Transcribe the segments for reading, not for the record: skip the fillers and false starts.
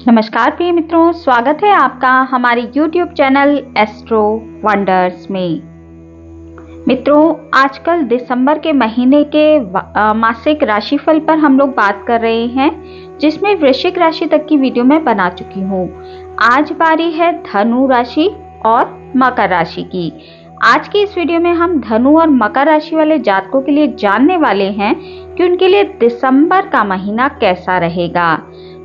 नमस्कार प्रिय मित्रों, स्वागत है आपका हमारे YouTube चैनल एस्ट्रो वंडर्स में। मित्रों, आजकल दिसंबर के महीने के मासिक राशिफल पर हम लोग बात कर रहे हैं, जिसमें वृश्चिक राशि तक की वीडियो मैं बना चुकी हूँ। आज बारी है धनु राशि और मकर राशि की। आज की इस वीडियो में हम धनु और मकर राशि वाले जातकों के लिए जानने वाले हैं कि उनके लिए दिसंबर का महीना कैसा रहेगा।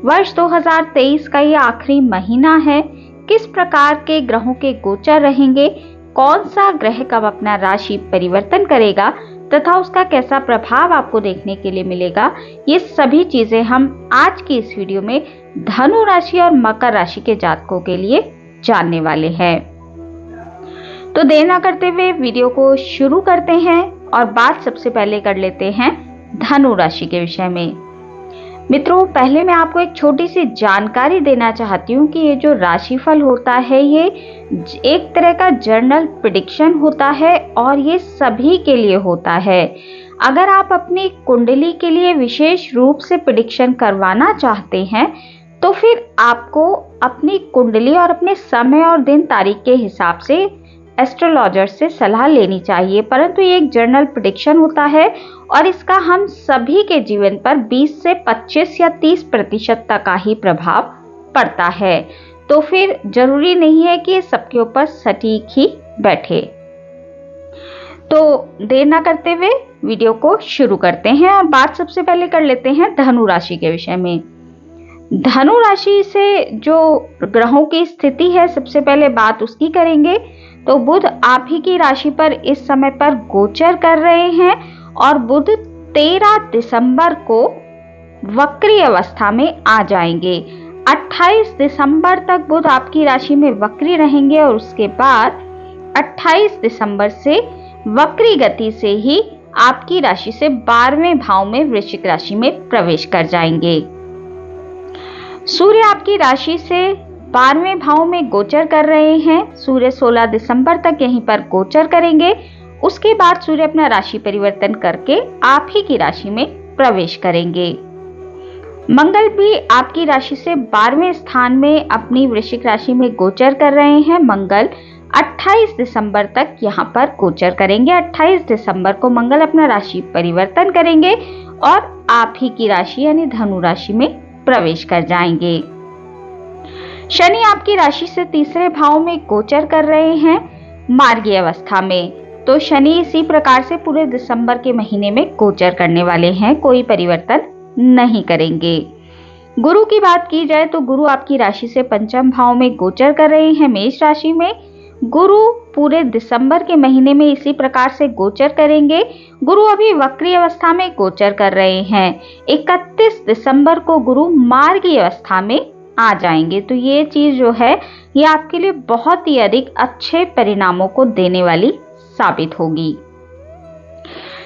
वर्ष 2023 का ये आखिरी महीना है। किस प्रकार के ग्रहों के गोचर रहेंगे, कौन सा ग्रह कब अपना राशि परिवर्तन करेगा तथा उसका कैसा प्रभाव आपको देखने के लिए मिलेगा, ये सभी चीजें हम आज की इस वीडियो में धनु राशि और मकर राशि के जातकों के लिए जानने वाले हैं। तो देर ना करते हुए वीडियो को शुरू करते हैं और बात सबसे पहले कर लेते हैं धनु राशि के विषय में। मित्रों, पहले मैं आपको एक छोटी सी जानकारी देना चाहती हूँ कि ये जो राशिफल होता है ये एक तरह का जर्नल प्रेडिक्शन होता है और ये सभी के लिए होता है। अगर आप अपनी कुंडली के लिए विशेष रूप से प्रेडिक्शन करवाना चाहते हैं तो फिर आपको अपनी कुंडली और अपने समय और दिन तारीख के हिसाब से एस्ट्रोलॉजर से सलाह लेनी चाहिए, परंतु ये एक जर्नल प्रेडिक्शन होता है और इसका हम सभी के जीवन पर 20 से 25 या 30% तक का ही प्रभाव पड़ता है। तो फिर जरूरी नहीं है कि सबके ऊपर सटीक ही बैठे। तो देर ना करते हुए वीडियो को शुरू करते हैं और बात सबसे पहले कर लेते हैं धनु राशि के विषय में। धनु राशि से जो ग्रहों की स्थिति है, सबसे पहले बात उसकी करेंगे। तो बुध आप ही की राशि पर इस समय पर गोचर कर रहे हैं और बुध 13 दिसंबर को वक्री अवस्था में आ जाएंगे। 28 दिसंबर तक बुध आपकी राशि में वक्री रहेंगे और उसके बाद 28 दिसंबर से वक्री गति से ही आपकी राशि से 12वें भाव में वृश्चिक राशि में प्रवेश कर जाएंगे। सूर्य आपकी राशि से 12वें भाव में गोचर कर रहे हैं। सूर्य 16 दिसंबर तक यहीं पर गोचर करेंगे। उसके बाद सूर्य अपना राशि परिवर्तन करके आप ही की राशि में प्रवेश करेंगे। मंगल भी आपकी राशि से 12वें स्थान में अपनी वृश्चिक राशि में गोचर कर रहे हैं। मंगल 28 दिसंबर तक यहाँ पर गोचर करेंगे। 28 दिसंबर को मंगल अपना राशि परिवर्तन करेंगे और आप ही की राशि यानी धनु राशि में प्रवेश कर जाएंगे। शनि आपकी राशि से 3रे भाव में गोचर कर रहे हैं मार्गीय अवस्था में। तो शनि इसी प्रकार से पूरे दिसंबर के महीने में गोचर करने वाले हैं, कोई परिवर्तन नहीं करेंगे। गुरु की बात की जाए तो गुरु आपकी राशि से 5म भाव में गोचर कर रहे हैं मेष राशि में। गुरु पूरे दिसंबर के महीने में इसी प्रकार से गोचर करेंगे। गुरु अभी वक्री अवस्था में गोचर कर रहे हैं। 31 दिसंबर को गुरु मार्गीय अवस्था में आ जाएंगे। तो ये चीज जो है ये आपके लिए बहुत ही अधिक अच्छे परिणामों को देने वाली साबित होगी।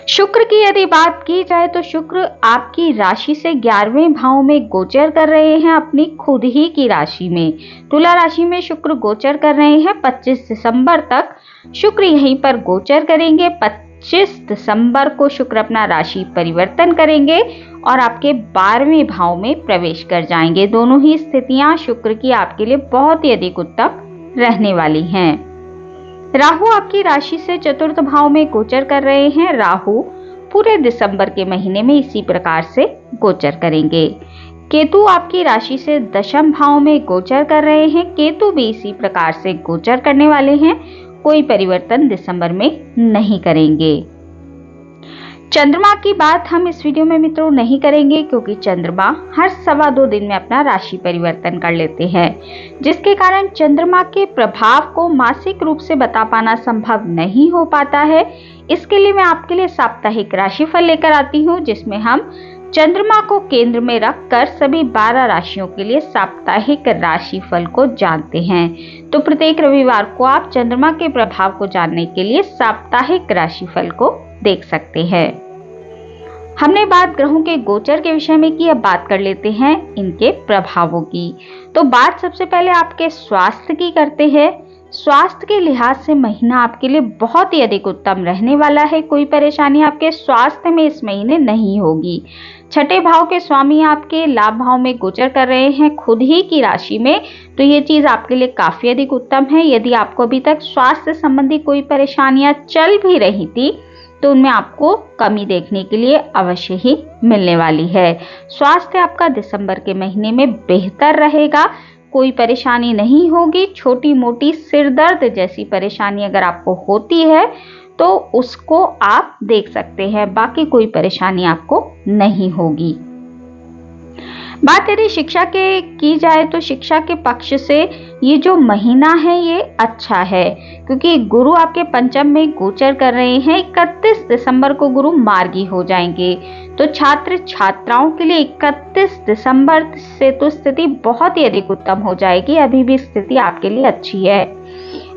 शुक्र की यदि बात की जाए तो शुक्र आपकी राशि से 11वें भाव में गोचर कर रहे हैं अपनी खुद ही की राशि में। तुला राशि में शुक्र गोचर कर रहे हैं 25 दिसंबर तक। शुक्र यहीं पर गोचर करेंगे। 25 दिसंबर को शुक्र अपना राशि परिवर्तन करेंगे और आपके 12वें भाव में प्रवेश कर जाएंगे। दोनों ही स्थितियां शुक्र की आपके लिए बहुत ही अधिक उत्तम रहने वाली हैं। राहु आपकी राशि से 4th भाव में गोचर कर रहे हैं। राहु पूरे दिसंबर के महीने में इसी प्रकार से गोचर करेंगे। केतु आपकी राशि से 10म भाव में गोचर कर रहे हैं। केतु भी इसी प्रकार से गोचर करने वाले हैं, कोई परिवर्तन दिसंबर में नहीं करेंगे। चंद्रमा की बात हम इस वीडियो में मित्रों नहीं करेंगे, क्योंकि चंद्रमा हर 2.25 दिन में अपना राशि परिवर्तन कर लेते हैं, जिसके कारण चंद्रमा के प्रभाव को मासिक रूप से बता पाना संभव नहीं हो पाता है। इसके लिए मैं आपके लिए साप्ताहिक राशिफल लेकर आती हूँ, जिसमें हम चंद्रमा को केंद्र में रखकर सभी 12 राशियों के लिए साप्ताहिक राशिफल को जानते हैं। तो प्रत्येक रविवार को आप चंद्रमा के प्रभाव को जानने के लिए साप्ताहिक राशिफल को देख सकते हैं। हमने बात ग्रहों के गोचर के विषय में की, अब बात कर लेते हैं इनके प्रभावों की। तो बात सबसे पहले आपके स्वास्थ्य की करते हैं। स्वास्थ्य के लिहाज से महीना आपके लिए बहुत ही अधिक उत्तम रहने वाला है। कोई परेशानी आपके स्वास्थ्य में इस महीने नहीं होगी। छठे भाव के स्वामी आपके लाभ भाव में गोचर कर रहे हैं खुद ही की राशि में, तो ये चीज आपके लिए काफी अधिक उत्तम है। यदि आपको अभी तक स्वास्थ्य संबंधी कोई परेशानियां चल भी रही थी तो उनमें आपको कमी देखने के लिए अवश्य ही मिलने वाली है। स्वास्थ्य आपका दिसंबर के महीने में बेहतर रहेगा, कोई परेशानी नहीं होगी। छोटी मोटी सिर दर्द जैसी परेशानी अगर आपको होती है तो उसको आप देख सकते हैं, बाकी कोई परेशानी आपको नहीं होगी। बात यदि शिक्षा के की जाए तो शिक्षा के पक्ष से ये जो महीना है ये अच्छा है, क्योंकि गुरु आपके पंचम में गोचर कर रहे हैं। 31 दिसंबर को गुरु मार्गी हो जाएंगे, तो छात्र छात्राओं के लिए 31 दिसंबर से तो स्थिति बहुत ही अधिक उत्तम हो जाएगी। अभी भी स्थिति आपके लिए अच्छी है।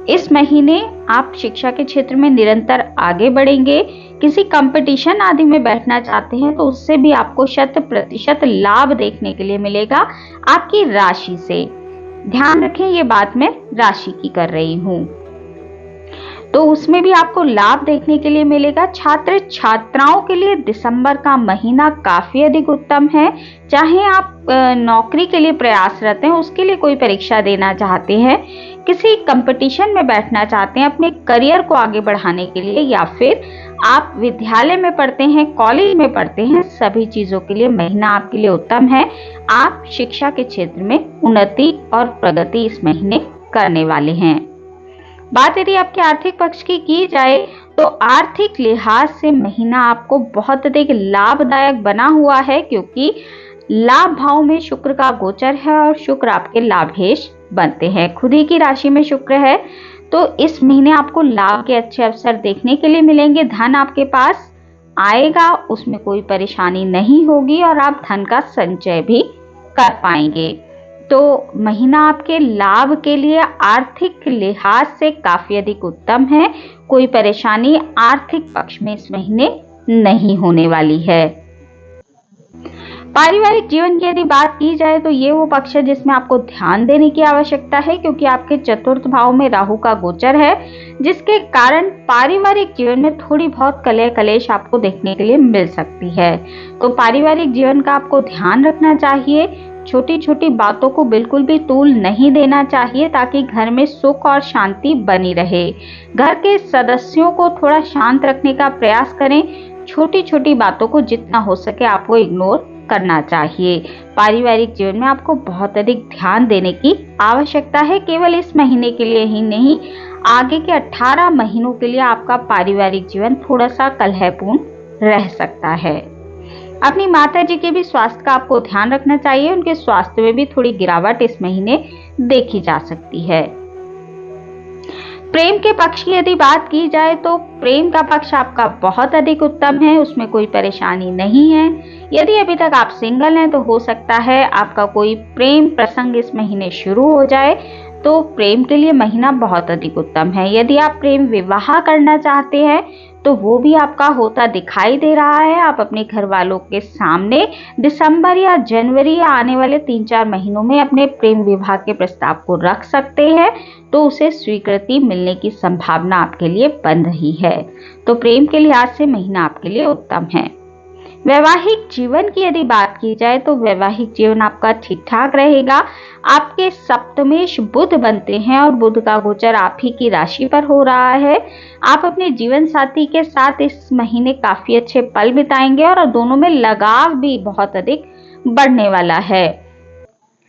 इस महीने आप शिक्षा के क्षेत्र में निरंतर आगे बढ़ेंगे। किसी कंपटीशन आदि में बैठना चाहते हैं तो उससे भी आपको 100% लाभ देखने के लिए मिलेगा आपकी राशि से। ध्यान रखें, ये बात मैं राशि की कर रही हूं, तो उसमें भी आपको लाभ देखने के लिए मिलेगा। छात्र छात्राओं के लिए दिसंबर का महीना काफी अधिक उत्तम है। चाहे आप नौकरी के लिए प्रयासरत हैं, उसके लिए कोई परीक्षा देना चाहते हैं, किसी कंपटीशन में बैठना चाहते हैं अपने करियर को आगे बढ़ाने के लिए, या फिर आप विद्यालय में पढ़ते हैं, कॉलेज में पढ़ते हैं, सभी चीजों के लिए महीना आपके लिए उत्तम है। आप शिक्षा के क्षेत्र में उन्नति और प्रगति इस महीने करने वाले हैं। बात यदि आपके आर्थिक पक्ष की जाए तो आर्थिक लिहाज से महीना आपको बहुत अधिक लाभदायक बना हुआ है, क्योंकि लाभ भाव में शुक्र का गोचर है और शुक्र आपके लाभेश बनते हैं। खुद ही की राशि में शुक्र है, तो इस महीने आपको लाभ के अच्छे अवसर देखने के लिए मिलेंगे। धन आपके पास आएगा, उसमें कोई परेशानी नहीं होगी और आप धन का संचय भी कर पाएंगे। तो महीना आपके लाभ के लिए आर्थिक लिहाज से काफी अधिक उत्तम है। कोई परेशानी आर्थिक पक्ष में इस महीने नहीं होने वाली है। पारिवारिक जीवन की यदि बात की जाए तो ये वो पक्ष है जिसमें आपको ध्यान देने की आवश्यकता है, क्योंकि आपके चतुर्थ भाव में राहु का गोचर है, जिसके कारण पारिवारिक जीवन में थोड़ी बहुत कलह कलेश आपको देखने के लिए मिल सकती है। तो पारिवारिक जीवन का आपको ध्यान रखना चाहिए। छोटी छोटी बातों को बिल्कुल भी तूल नहीं देना चाहिए, ताकि घर में सुख और शांति बनी रहे। घर के सदस्यों को थोड़ा शांत रखने का प्रयास करें। छोटी छोटी बातों को जितना हो सके आपको इग्नोर करना चाहिए। पारिवारिक जीवन में आपको बहुत अधिक ध्यान देने की आवश्यकता है। केवल इस महीने के लिए ही नहीं, आगे के 18 महीनों के लिए आपका पारिवारिक जीवन थोड़ा सा कलहपूर्ण रह सकता है। अपनी माता जी के भी स्वास्थ्य का आपको ध्यान रखना चाहिए। उनके स्वास्थ्य में भी थोड़ी गिरावट इस महीने देखी जा सकती है। प्रेम के पक्ष की यदि बात की जाए तो प्रेम का पक्ष आपका बहुत अधिक उत्तम है, उसमें कोई परेशानी नहीं है। यदि अभी तक आप सिंगल हैं तो हो सकता है आपका कोई प्रेम प्रसंग इस महीने शुरू हो जाए, तो प्रेम के लिए महीना बहुत अधिक उत्तम है। यदि आप प्रेम विवाह करना चाहते हैं तो वो भी आपका होता दिखाई दे रहा है। आप अपने घर वालों के सामने दिसंबर या जनवरी या आने वाले 3-4 महीनों में अपने प्रेम विवाह के प्रस्ताव को रख सकते हैं, तो उसे स्वीकृति मिलने की संभावना आपके लिए बन रही है। तो प्रेम के लिहाज से महीना आपके लिए उत्तम है। वैवाहिक जीवन की यदि बात की जाए तो वैवाहिक जीवन आपका ठीक ठाक रहेगा। आपके सप्तमेश बुध बनते हैं और बुध का गोचर आप ही की राशि पर हो रहा है। आप अपने जीवन साथी के साथ इस महीने काफी अच्छे पल बिताएंगे और दोनों में लगाव भी बहुत अधिक बढ़ने वाला है।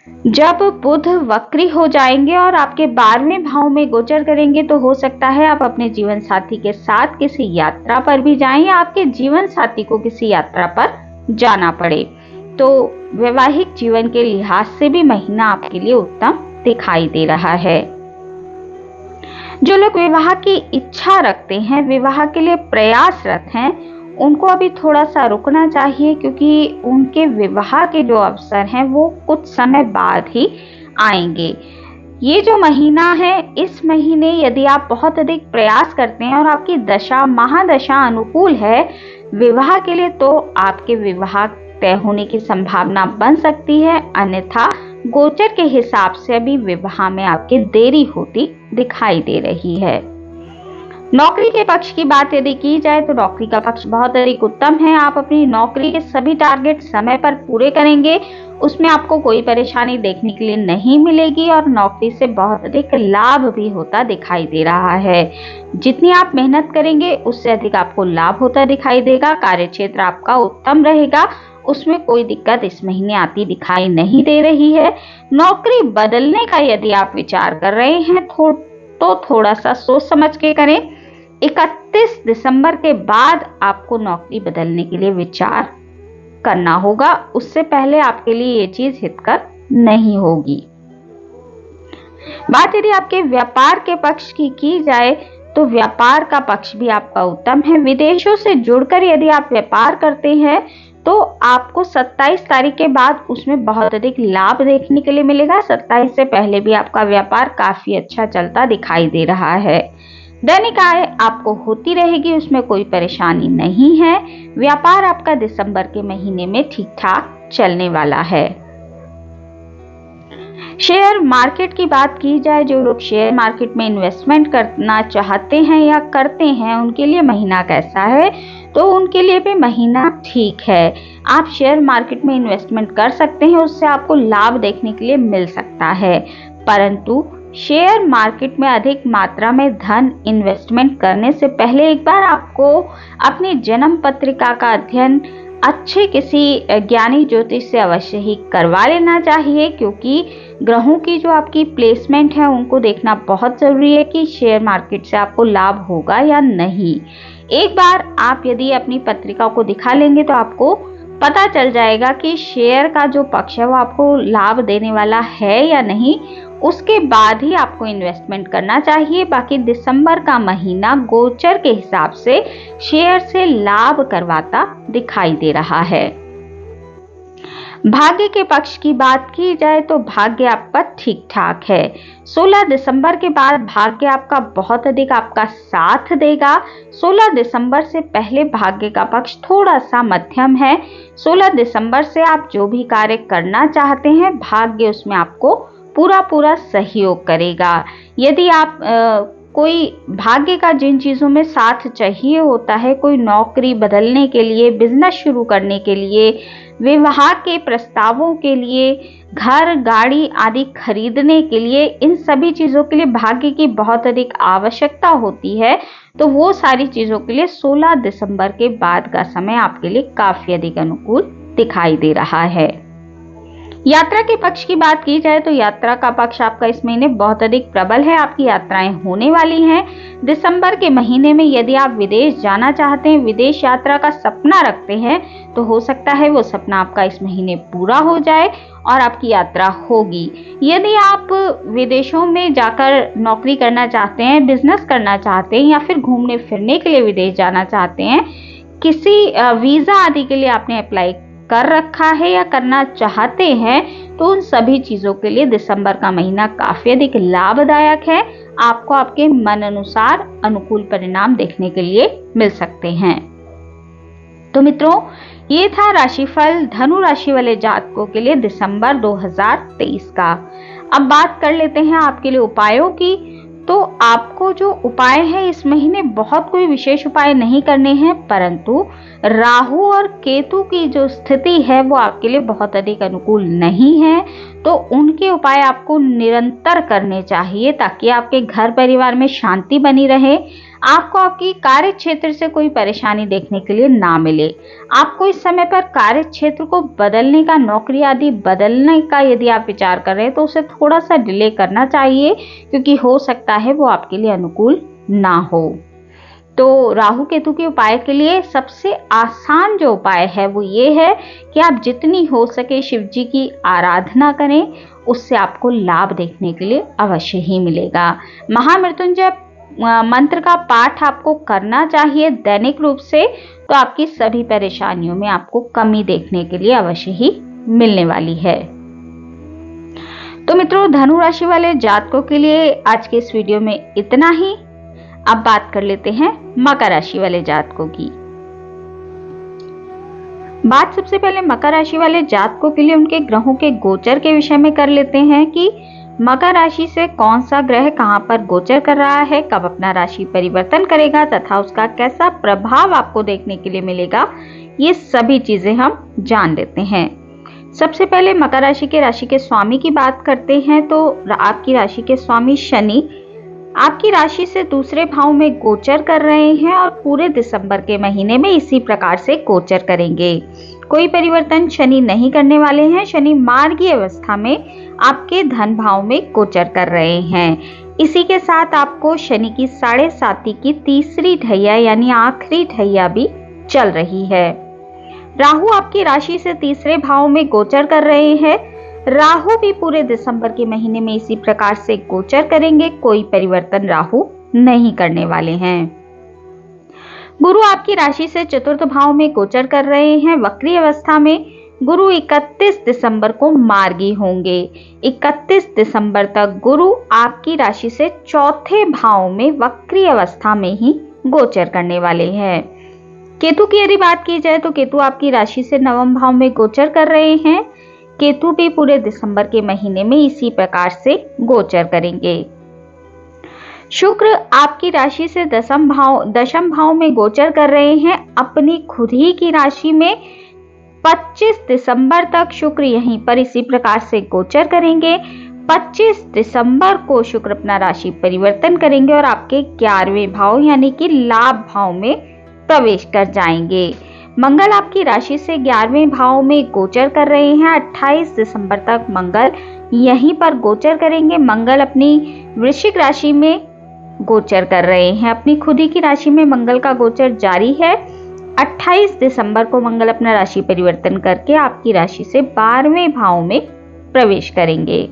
जब बुध वक्री हो जाएंगे और आपके 12वें भाव में गोचर करेंगे तो हो सकता है आप अपने जीवन साथी के साथ किसी यात्रा पर भी जाएं या आपके जीवन साथी को किसी यात्रा पर जाना पड़े। तो वैवाहिक जीवन के लिहाज से भी महीना आपके लिए उत्तम दिखाई दे रहा है। जो लोग विवाह की इच्छा रखते हैं, विवाह के लिए प्रयासरत हैं, उनको अभी थोड़ा सा रुकना चाहिए, क्योंकि उनके विवाह के जो अवसर हैं वो कुछ समय बाद ही आएंगे। ये जो महीना है, इस महीने यदि आप बहुत अधिक प्रयास करते हैं और आपकी दशा महादशा अनुकूल है विवाह के लिए, तो आपके विवाह तय होने की संभावना बन सकती है। अन्यथा गोचर के हिसाब से अभी विवाह में आपके देरी होती दिखाई दे रही है। नौकरी के पक्ष की बात यदि की जाए तो नौकरी का पक्ष बहुत अधिक उत्तम है। आप अपनी नौकरी के सभी टारगेट समय पर पूरे करेंगे, उसमें आपको कोई परेशानी देखने के लिए नहीं मिलेगी और नौकरी से बहुत अधिक लाभ भी होता दिखाई दे रहा है। जितनी आप मेहनत करेंगे उससे अधिक आपको लाभ होता दिखाई देगा। कार्यक्षेत्र आपका उत्तम रहेगा, उसमें कोई दिक्कत इस महीने आती दिखाई नहीं दे रही है। नौकरी बदलने का यदि आप विचार कर रहे हैं तो थोड़ा सा सोच समझ के करें। 31 दिसंबर के बाद आपको नौकरी बदलने के लिए विचार करना होगा, उससे पहले आपके लिए ये चीज हितकर नहीं होगी। बात यदि आपके व्यापार के पक्ष की जाए तो व्यापार का पक्ष भी आपका उत्तम है। विदेशों से जुड़कर यदि आप व्यापार करते हैं तो आपको 27 तारीख के बाद उसमें बहुत अधिक लाभ देखने के लिए मिलेगा। 27 से पहले भी आपका व्यापार काफी अच्छा चलता दिखाई दे रहा है। दैनिक आय आपको होती रहेगी, उसमें कोई परेशानी नहीं है। व्यापार आपका दिसंबर के महीने में ठीक ठाक चलने वाला है। शेयर मार्केट की बात की जाए, जो लोग शेयर मार्केट में इन्वेस्टमेंट करना चाहते हैं या करते हैं उनके लिए महीना कैसा है, तो उनके लिए भी महीना ठीक है। आप शेयर मार्केट में इन्वेस्टमेंट कर सकते हैं, उससे आपको लाभ देखने के लिए मिल सकता है। परंतु शेयर मार्केट में अधिक मात्रा में धन इन्वेस्टमेंट करने से पहले एक बार आपको अपनी जन्म पत्रिका का अध्ययन अच्छे किसी ज्ञानी ज्योतिष से अवश्य ही करवा लेना चाहिए, क्योंकि ग्रहों की जो आपकी प्लेसमेंट है उनको देखना बहुत जरूरी है कि शेयर मार्केट से आपको लाभ होगा या नहीं। एक बार आप यदि अपनी पत्रिका को दिखा लेंगे तो आपको पता चल जाएगा कि शेयर का जो पक्ष है वो आपको लाभ देने वाला है या नहीं। उसके बाद ही आपको इन्वेस्टमेंट करना चाहिए। बाकी दिसंबर का महीना गोचर के हिसाब से शेयर से लाभ करवाता दिखाई दे रहा है। भाग्य के पक्ष की बात की जाए तो भाग्य आपका ठीक ठाक है। 16 दिसंबर के बाद भाग्य आपका बहुत अधिक आपका साथ देगा। 16 दिसंबर से पहले भाग्य का पक्ष थोड़ा सा मध्यम है। 16 दिसंबर से आप जो भी कार्य करना चाहते हैं भाग्य उसमें आपको पूरा सहयोग करेगा। यदि आप कोई भाग्य का जिन चीजों में साथ चाहिए होता है, कोई नौकरी बदलने के लिए, बिजनेस शुरू करने के लिए, विवाह के प्रस्तावों के लिए, घर गाड़ी आदि खरीदने के लिए, इन सभी चीजों के लिए भाग्य की बहुत अधिक आवश्यकता होती है, तो वो सारी चीजों के लिए 16 दिसंबर के बाद का समय आपके लिए काफी अधिक अनुकूल दिखाई दे रहा है। यात्रा के पक्ष की बात की जाए तो यात्रा का पक्ष आपका इस महीने बहुत अधिक प्रबल है। आपकी यात्राएं होने वाली हैं। दिसंबर के महीने में यदि आप विदेश जाना चाहते हैं, विदेश यात्रा का सपना रखते हैं, तो हो सकता है वो सपना आपका इस महीने पूरा हो जाए और आपकी यात्रा होगी। यदि आप विदेशों में जाकर नौकरी करना चाहते हैं, बिजनेस करना चाहते हैं या फिर घूमने फिरने के लिए विदेश जाना चाहते हैं, किसी वीजा आदि के लिए आपने अप्लाई कर रखा है या करना चाहते हैं, तो उन सभी चीजों के लिए दिसंबर का महीना काफी अधिक लाभदायक है। आपको आपके मन अनुसार अनुकूल परिणाम देखने के लिए मिल सकते हैं। तो मित्रों, ये था राशिफल धनु राशि वाले जातकों के लिए दिसंबर 2023 का। अब बात कर लेते हैं आपके लिए उपायों की। तो आपको जो उपाय है इस महीने बहुत कोई विशेष उपाय नहीं करने हैं, परंतु राहु और केतु की जो स्थिति है वो आपके लिए बहुत अधिक अनुकूल नहीं है, तो उनके उपाय आपको निरंतर करने चाहिए ताकि आपके घर परिवार में शांति बनी रहे, आपको आपकी कार्य क्षेत्र से कोई परेशानी देखने के लिए ना मिले। आपको इस समय पर कार्य क्षेत्र को बदलने का, नौकरी आदि बदलने का यदि आप विचार कर रहे हैं तो उसे थोड़ा सा डिले करना चाहिए, क्योंकि हो सकता है वो आपके लिए अनुकूल ना हो। तो राहु केतु के उपाय के लिए सबसे आसान जो उपाय है वो ये है कि आप जितनी हो सके शिव जी की आराधना करें, उससे आपको लाभ देखने के लिए अवश्य ही मिलेगा। महामृत्युंजय मंत्र का पाठ आपको करना चाहिए दैनिक रूप से, तो आपकी सभी परेशानियों में आपको कमी देखने के लिए अवश्य ही मिलने वाली है। तो मित्रों, धनु राशि वाले जातकों के लिए आज के इस वीडियो में इतना ही। अब बात कर लेते हैं मकर राशि वाले जातकों की। बात सबसे पहले मकर राशि वाले जातकों के लिए उनके ग्रहों के गोचर के विषय में कर लेते हैं कि मकर राशि से कौन सा ग्रह कहां पर गोचर कर रहा है, कब अपना राशि परिवर्तन करेगा तथा उसका कैसा प्रभाव आपको देखने के लिए मिलेगा। ये सभी चीजें हम जान लेते हैं। सबसे पहले मकर राशि के स्वामी की बात करते हैं तो आपकी राशि के स्वामी शनि आपकी राशि से दूसरे भाव में गोचर कर रहे हैं और पूरे दिसंबर के महीने में इसी प्रकार से गोचर करेंगे। कोई परिवर्तन शनि नहीं करने वाले हैं। शनि मार्गीय अवस्था में आपके धन भाव में गोचर कर रहे हैं। इसी के साथ आपको शनि की 7.5 की तीसरी ढैया यानी आखिरी ढैया भी चल रही है। राहु आपकी राशि से तीसरे भाव में गोचर कर रहे हैं। राहु भी पूरे दिसंबर के महीने में इसी प्रकार से गोचर करेंगे। कोई परिवर्तन राहु नहीं करने वाले हैं। गुरु आपकी राशि से चतुर्थ भाव में गोचर कर रहे हैं। वक्री अवस्था में गुरु 31 दिसंबर को मार्गी होंगे। 31 दिसंबर तक गुरु आपकी राशि से चौथे भाव में वक्री अवस्था में ही गोचर करने वाले हैं। केतु की यदि बात की जाए तो केतु आपकी राशि से नवम भाव में गोचर कर रहे हैं। केतु भी पूरे दिसंबर के महीने में इसी प्रकार से गोचर करेंगे। शुक्र आपकी राशि से दशम भाव में गोचर कर रहे हैं। अपनी खुद ही की राशि में 25 दिसंबर तक शुक्र यहीं पर इसी प्रकार से गोचर करेंगे। 25 दिसंबर को शुक्र अपना राशि परिवर्तन करेंगे और आपके 11वें भाव यानी कि लाभ भाव में प्रवेश कर जाएंगे। मंगल आपकी राशि से 11वें भाव में गोचर कर रहे हैं। 28 दिसंबर तक मंगल यहीं पर गोचर करेंगे। मंगल अपनी वृश्चिक राशि में गोचर कर रहे हैं। अपनी खुद ही की राशि में मंगल का गोचर जारी है। 28 दिसंबर को मंगल अपना राशि परिवर्तन करके आपकी राशि से 12वें भाव में प्रवेश करेंगे।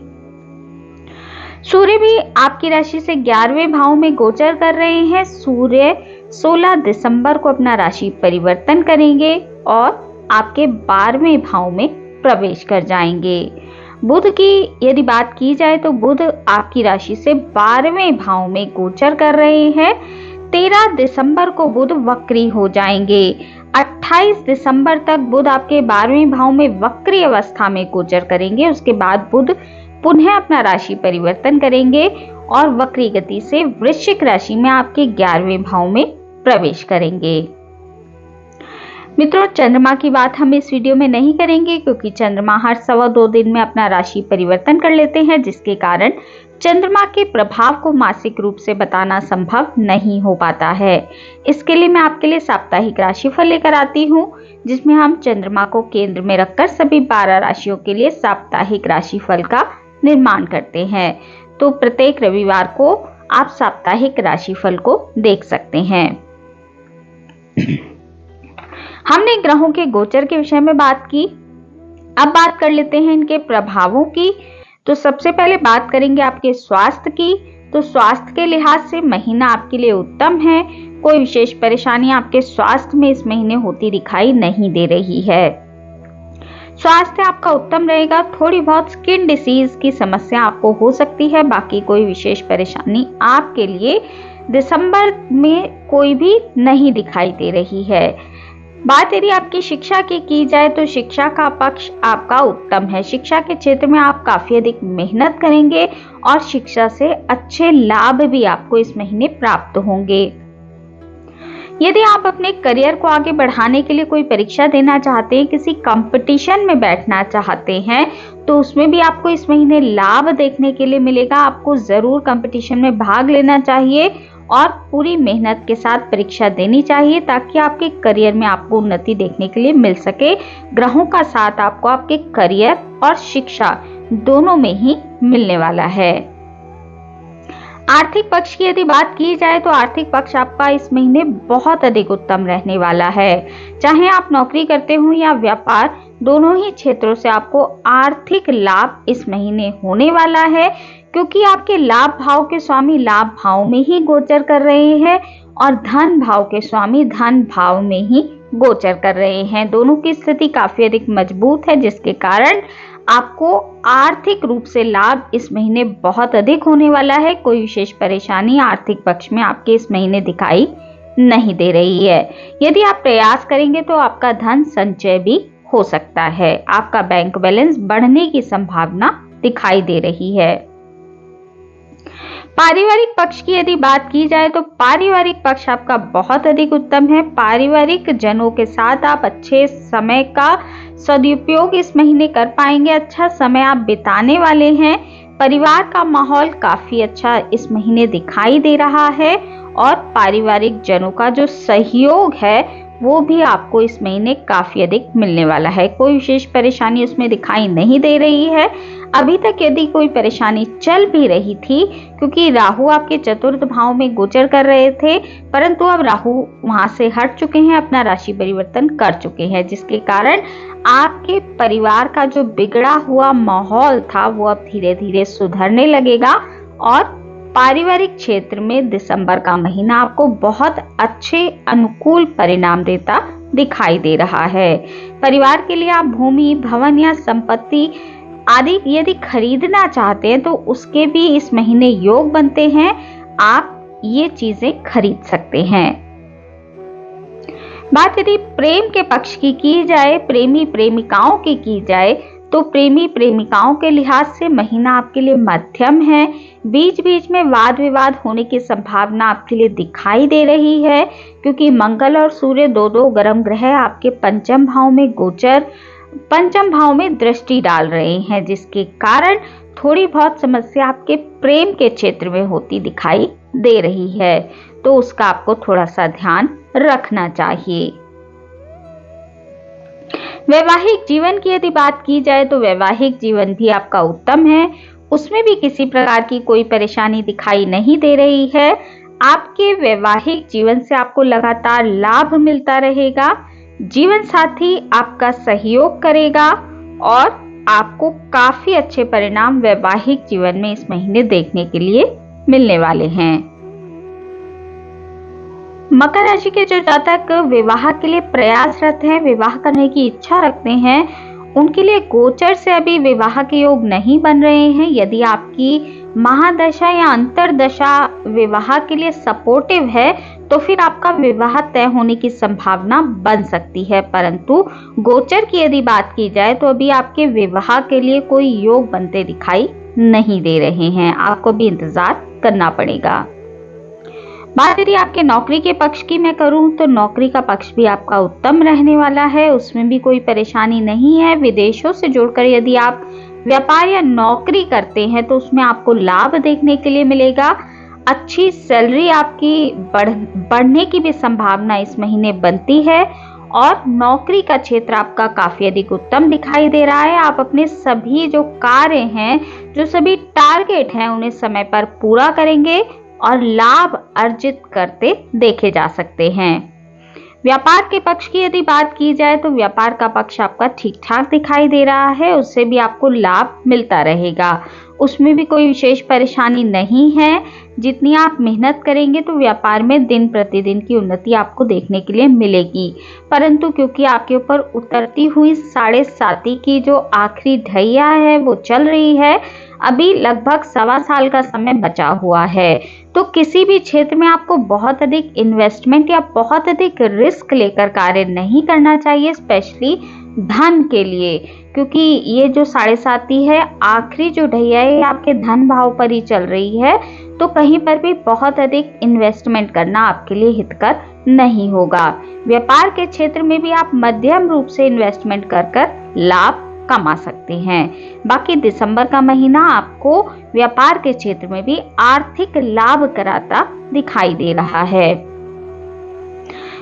सूर्य भी आपकी राशि से 11वें भाव में गोचर कर रहे हैं। सूर्य 16 दिसंबर को अपना राशि परिवर्तन करेंगे और आपके 12वें भाव में प्रवेश कर जाएंगे। बुध की यदि बात की जाए तो बुध आपकी राशि से 12वें भाव में गोचर कर रहे हैं। 13 दिसंबर को बुध वक्री हो जाएंगे। 28 दिसंबर तक बुध आपके 12वें भाव में वक्री अवस्था में गोचर करेंगे। उसके बाद बुध पुनः अपना राशि परिवर्तन करेंगे और वक्री गति से वृश्चिक राशि में आपके 11वें भाव में प्रवेश करेंगे। मित्रों, चंद्रमा की बात हम इस वीडियो में नहीं करेंगे क्योंकि चंद्रमा हर 2.25 दिन में अपना राशि परिवर्तन कर लेते हैं, जिसके कारण चंद्रमा के प्रभाव को मासिक रूप से बताना संभव नहीं हो पाता है। इसके लिए मैं आपके लिए साप्ताहिक राशिफल लेकर आती हूँ, जिसमें हम चंद्रमा को केंद्र में रखकर सभी 12 राशियों के लिए साप्ताहिक राशिफल का निर्माण करते हैं। तो प्रत्येक रविवार को आप साप्ताहिक राशिफल को देख सकते हैं। हमने ग्रहों के गोचर के विषय में बात की। अब बात कर लेते हैं इनके प्रभावों की। तो सबसे पहले बात करेंगे आपके स्वास्थ्य की। तो स्वास्थ्य के लिहाज से महीना आपके लिए उत्तम है। कोई विशेष परेशानी आपके स्वास्थ्य में इस महीने होती दिखाई नहीं दे रही है। स्वास्थ्य आपका उत्तम रहेगा। थोड़ी बहुत स्किन डिसीज की समस्या आपको हो सकती है, बाकी कोई विशेष परेशानी आपके लिए दिसंबर में कोई भी नहीं दिखाई दे रही है। बात यदि आपकी शिक्षा की जाए तो शिक्षा का पक्ष आपका उत्तम है। शिक्षा के क्षेत्र में आप काफी अधिक मेहनत करेंगे और शिक्षा से अच्छे लाभ भी आपको इस महीने प्राप्त होंगे। यदि आप अपने करियर को आगे बढ़ाने के लिए कोई परीक्षा देना चाहते हैं, किसी कंपटीशन में बैठना चाहते हैं, तो उसमें भी आपको इस महीने लाभ देखने के लिए मिलेगा। आपको जरूर कंपटीशन में भाग लेना चाहिए और पूरी मेहनत के साथ परीक्षा देनी चाहिए ताकि आपके करियर में आपको उन्नति देखने के लिए मिल सके। ग्रहों का साथ आपको आपके करियर और शिक्षा दोनों में ही मिलने वाला है। आर्थिक पक्ष की यदि बात की जाए तो आर्थिक पक्ष आपका इस महीने बहुत अधिक उत्तम रहने वाला है। चाहे आप नौकरी करते हो या व्यापार, दोनों ही क्षेत्रों से आपको आर्थिक लाभ इस महीने होने वाला है, क्योंकि आपके लाभ भाव के स्वामी लाभ भाव में ही गोचर कर रहे हैं और धन भाव के स्वामी धन भाव में ही गोचर कर रहे हैं। दोनों की स्थिति काफी अधिक मजबूत है, जिसके कारण आपको आर्थिक रूप से लाभ इस महीने बहुत अधिक होने वाला है। कोई विशेष परेशानी आर्थिक पक्ष में आपके इस महीने दिखाई नहीं दे रही है। यदि आप प्रयास करेंगे तो आपका धन संचय भी हो सकता है। आपका बैंक बैलेंस बढ़ने की संभावना दिखाई दे रही है। पारिवारिक पक्ष की यदि बात की जाए तो पारिवारिक पक्ष आपका बहुत अधिक उत्तम है। पारिवारिक जनों के साथ आप अच्छे समय का सदुपयोग इस महीने कर पाएंगे। अच्छा समय आप बिताने वाले हैं। परिवार का माहौल काफी अच्छा इस महीने दिखाई दे रहा है और पारिवारिक जनों का जो सहयोग है वो भी आपको इस महीने काफी अधिक मिलने वाला है। कोई विशेष परेशानी उसमें दिखाई नहीं दे रही है। अभी तक यदि कोई परेशानी चल भी रही थी, क्योंकि राहु आपके चतुर्थ भाव में गोचर कर रहे थे, परंतु अब राहु वहां से हट चुके हैं, अपना राशि परिवर्तन कर चुके हैं, जिसके कारण आपके परिवार का जो बिगड़ा हुआ माहौल था वो अब धीरे धीरे सुधरने लगेगा और पारिवारिक क्षेत्र में दिसंबर का महीना आपको बहुत अच्छे अनुकूल परिणाम देता दिखाई दे रहा है। परिवार के लिए आप भूमि, भवन या संपत्ति आदि यदि खरीदना चाहते हैं तो उसके भी इस महीने योग बनते हैं। आप ये चीजें खरीद सकते हैं। बात यदि प्रेम के पक्ष की जाए, प्रेमी प्रेमिकाओं की जाए तो प्रेमी प्रेमिकाओं के लिहाज से महीना आपके लिए मध्यम है। बीच बीच में वाद विवाद होने की संभावना आपके लिए दिखाई दे रही है, क्योंकि मंगल और सूर्य दो गर्म ग्रह आपके पंचम भाव में गोचर, पंचम भाव में दृष्टि डाल रहे हैं, जिसके कारण थोड़ी बहुत समस्या आपके प्रेम के क्षेत्र में होती दिखाई दे रही है, तो उसका आपको थोड़ा सा ध्यान रखना चाहिए। वैवाहिक जीवन की यदि बात की जाए तो वैवाहिक जीवन भी आपका उत्तम है। उसमें भी किसी प्रकार की कोई परेशानी दिखाई नहीं दे रही है। आपके वैवाहिक जीवन से आपको लगातार लाभ मिलता रहेगा। जीवन साथी आपका सहयोग करेगा और आपको काफी अच्छे परिणाम वैवाहिक जीवन में इस महीने देखने के लिए मिलने वाले हैं। मकर राशि के जो जातक विवाह के लिए प्रयासरत हैं, विवाह करने की इच्छा रखते हैं, उनके लिए गोचर से अभी विवाह के योग नहीं बन रहे हैं। यदि आपकी महादशा या अंतरदशा विवाह के लिए सपोर्टिव है तो फिर आपका विवाह तय होने की संभावना बन सकती है, परंतु गोचर की यदि बात की जाए तो अभी आपके विवाह के लिए कोई योग बनते दिखाई नहीं दे रहे हैं। आपको भी इंतजार करना पड़ेगा। बात यदि आपके नौकरी के पक्ष की मैं करूं तो नौकरी का पक्ष भी आपका उत्तम रहने वाला है। उसमें भी कोई परेशानी नहीं है। विदेशों से जुड़कर यदि आप व्यापार या नौकरी करते हैं तो उसमें आपको लाभ देखने के लिए मिलेगा। अच्छी सैलरी आपकी बढ़ने की भी संभावना इस महीने बनती है और नौकरी का क्षेत्र आपका काफी अधिक उत्तम दिखाई दे रहा है। आप अपने सभी जो कार्य हैं, जो सभी टारगेट हैं, उन्हें समय पर पूरा करेंगे और लाभ अर्जित करते देखे जा सकते हैं। व्यापार के पक्ष की यदि बात की जाए तो व्यापार का पक्ष आपका ठीक ठाक दिखाई दे रहा है। उससे भी आपको लाभ मिलता रहेगा। उसमें भी कोई विशेष परेशानी नहीं है। जितनी आप मेहनत करेंगे तो व्यापार में दिन प्रतिदिन की उन्नति आपको देखने के लिए मिलेगी, परंतु क्योंकि आपके ऊपर उतरती हुई 7.5 की जो आखिरी ढैया है वो चल रही है, अभी लगभग 1.25 साल का समय बचा हुआ है, तो किसी भी क्षेत्र में आपको बहुत अधिक इन्वेस्टमेंट या बहुत अधिक रिस्क लेकर कार्य नहीं करना चाहिए, स्पेशली धन के लिए, क्योंकि ये जो 7.5 है, आखिरी जो ढैया है आपके धन भाव पर ही चल रही है, तो कहीं पर भी बहुत अधिक इन्वेस्टमेंट करना आपके लिए हितकर नहीं होगा। व्यापार के क्षेत्र में भी आप मध्यम रूप से इन्वेस्टमेंट कर लाभ कमा सकते हैं। बाकी दिसंबर का महीना आपको व्यापार के क्षेत्र में भी आर्थिक लाभ कराता दिखाई दे रहा है।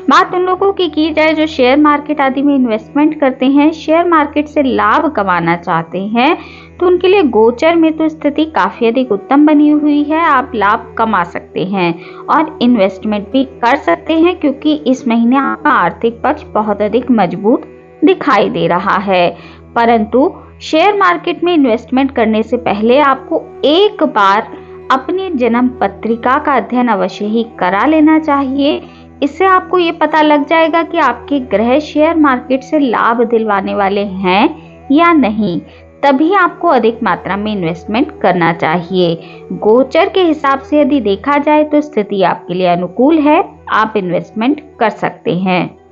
बात उन लोगों की जाए जो शेयर मार्केट आदि में इन्वेस्टमेंट करते हैं, शेयर मार्केट से लाभ कमाना चाहते हैं, तो उनके लिए गोचर में तो स्थिति काफी अधिक उत्तम बनी हुई है। आप लाभ कमा सकते हैं और इन्वेस्टमेंट भी कर सकते हैं, क्योंकि इस महीने आपका आर्थिक पक्ष बहुत अधिक मजबूत दिखाई दे रहा है। परंतु शेयर मार्केट में इन्वेस्टमेंट करने से पहले आपको एक बार अपनी जन्म पत्रिका का अध्ययन अवश्य ही करा लेना चाहिए। इससे आपको ये पता लग जाएगा कि आपके ग्रह शेयर मार्केट से लाभ दिलवाने वाले हैं या नहीं। तभी आपको अधिक मात्रा में इन्वेस्टमेंट करना चाहिए। गोचर के हिसाब से यदि देखा जाए तो स्थिति आपके लिए अनुकूल है, आप इन्वेस्टमेंट कर सकते हैं।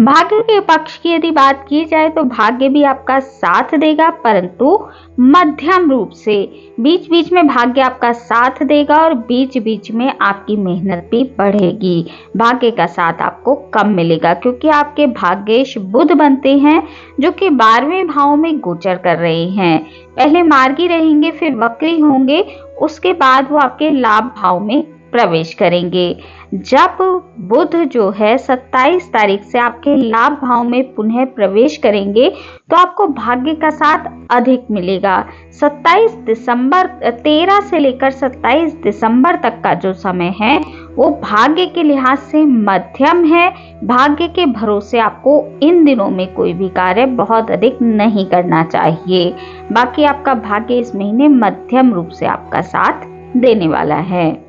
भाग्य के पक्ष की यदि बात की जाए तो भाग्य भी आपका साथ देगा, परंतु मध्यम रूप से। बीच बीच में भाग्य आपका साथ देगा और बीच बीच में आपकी मेहनत भी बढ़ेगी। भाग्य का साथ आपको कम मिलेगा क्योंकि आपके भाग्येश बुध बनते हैं जो कि 12वें भाव में गोचर कर रहे हैं। पहले मार्गी रहेंगे, फिर वक्री होंगे, उसके बाद वो आपके लाभ भाव में प्रवेश करेंगे। जब बुध जो है 27 तारीख से आपके लाभ भाव में पुनः प्रवेश करेंगे तो आपको भाग्य का साथ अधिक मिलेगा। 13 से लेकर 27 दिसंबर तक का जो समय है वो भाग्य के लिहाज से मध्यम है। भाग्य के भरोसे आपको इन दिनों में कोई भी कार्य बहुत अधिक नहीं करना चाहिए। बाकी आपका भाग्य इस महीने मध्यम रूप से आपका साथ देने वाला है।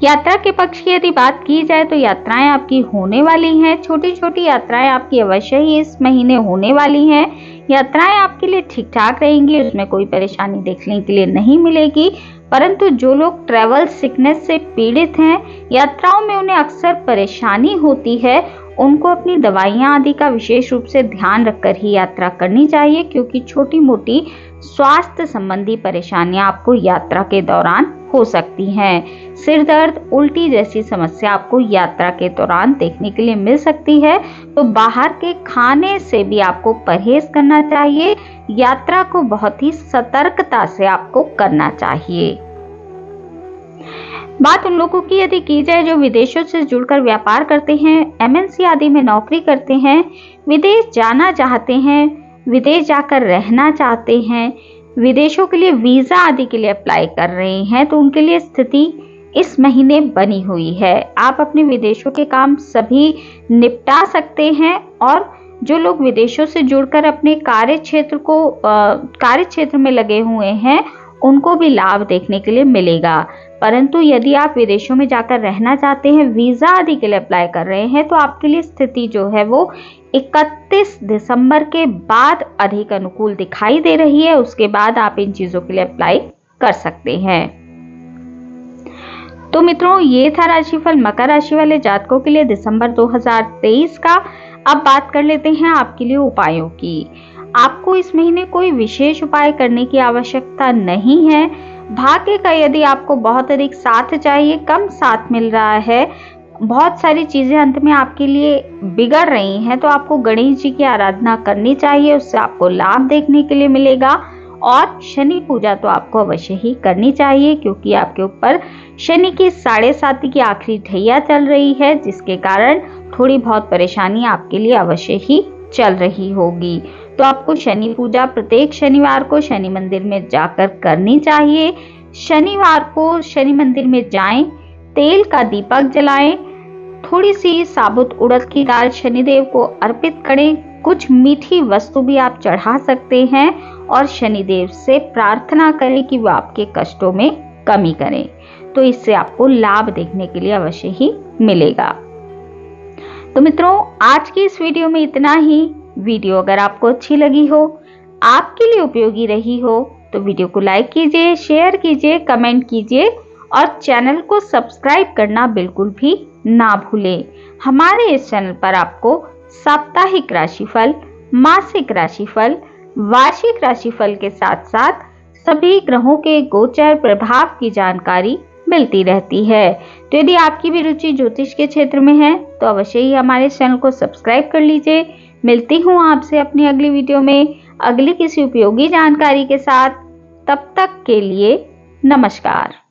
यात्रा के पक्ष की यदि बात की जाए तो यात्राएं आपकी होने वाली हैं। छोटी छोटी यात्राएं आपकी अवश्य ही इस महीने होने वाली हैं। यात्राएं आपके लिए ठीक ठाक रहेंगी, उसमें कोई परेशानी देखने के लिए नहीं मिलेगी। परंतु जो लोग ट्रैवल सिकनेस से पीड़ित हैं, यात्राओं में उन्हें अक्सर परेशानी होती है, उनको अपनी दवाइयां आदि का विशेष रूप से ध्यान रखकर ही यात्रा करनी चाहिए क्योंकि छोटी मोटी स्वास्थ्य संबंधी परेशानियां आपको यात्रा के दौरान हो सकती हैं। सिर दर्द, उल्टी जैसी समस्या आपको यात्रा के दौरान देखने के लिए मिल सकती है, तो बाहर के खाने से भी आपको परहेज करना चाहिए। यात्रा को बहुत ही सतर्कता से आपको करना चाहिए। बात उन लोगों की यदि की जाए जो विदेशों से जुड़कर व्यापार करते हैं, MNC आदि में नौकरी करते हैं, विदेश जाना चाहते हैं, विदेश जाकर रहना चाहते हैं, विदेशों के लिए वीजा आदि के लिए अप्लाई कर रहे हैं, तो उनके लिए स्थिति इस महीने बनी हुई है। आप अपने विदेशों के काम सभी निपटा सकते हैं और जो लोग विदेशों से जुड़कर अपने कार्य क्षेत्र में लगे हुए हैं उनको भी लाभ देखने के लिए मिलेगा। परंतु यदि आप विदेशों में जाकर रहना चाहते हैं, वीजा आदि के लिए अप्लाई कर रहे हैं, तो आपके लिए स्थिति जो है वो 31 दिसंबर के बाद अधिक अनुकूल दिखाई दे रही है। उसके बाद आप इन चीजों के लिए अप्लाई कर सकते हैं। तो मित्रों, ये था राशिफल मकर राशि वाले जातकों के लिए दिसंबर 2023 का। अब बात कर लेते हैं आपके लिए उपायों की। आपको इस महीने कोई विशेष उपाय करने की आवश्यकता नहीं है। भाग्य का यदि आपको बहुत अधिक साथ चाहिए, कम साथ मिल रहा है, बहुत सारी चीजें अंत में आपके लिए बिगड़ रही हैं, तो आपको गणेश जी की आराधना करनी चाहिए, उससे आपको लाभ देखने के लिए मिलेगा। और शनि पूजा तो आपको अवश्य ही करनी चाहिए क्योंकि आपके ऊपर शनि की 7.5 की आखिरी ढैया चल रही है, जिसके कारण थोड़ी बहुत परेशानी आपके लिए अवश्य ही चल रही होगी। तो आपको शनि पूजा प्रत्येक शनिवार को शनि मंदिर में जाकर करनी चाहिए। शनिवार को शनि मंदिर में जाएं, तेल का दीपक जलाएं, थोड़ी सी साबुत उड़द की दाल शनिदेव को अर्पित करें, कुछ मीठी वस्तु भी आप चढ़ा सकते हैं और शनिदेव से प्रार्थना करें कि वो आपके कष्टों में कमी करें, तो इससे आपको लाभ देखने के लिए अवश्य ही मिलेगा। तो मित्रों, आज की इस वीडियो में इतना ही। वीडियो अगर आपको अच्छी लगी हो, आपके लिए उपयोगी रही हो, तो वीडियो को लाइक कीजिए, शेयर कीजिए, कमेंट कीजिए और चैनल को सब्सक्राइब करना बिल्कुल भी ना भूलें। हमारे इस चैनल पर आपको साप्ताहिक राशिफल, मासिक राशिफल, वार्षिक राशिफल के साथ साथ सभी ग्रहों के गोचर प्रभाव की जानकारी मिलती रहती है। तो यदि आपकी भी रुचि ज्योतिष के क्षेत्र में है तो अवश्य ही हमारे चैनल को सब्सक्राइब कर लीजिए। मिलती हूँ आपसे अपनी अगली वीडियो में अगली किसी उपयोगी जानकारी के साथ। तब तक के लिए नमस्कार।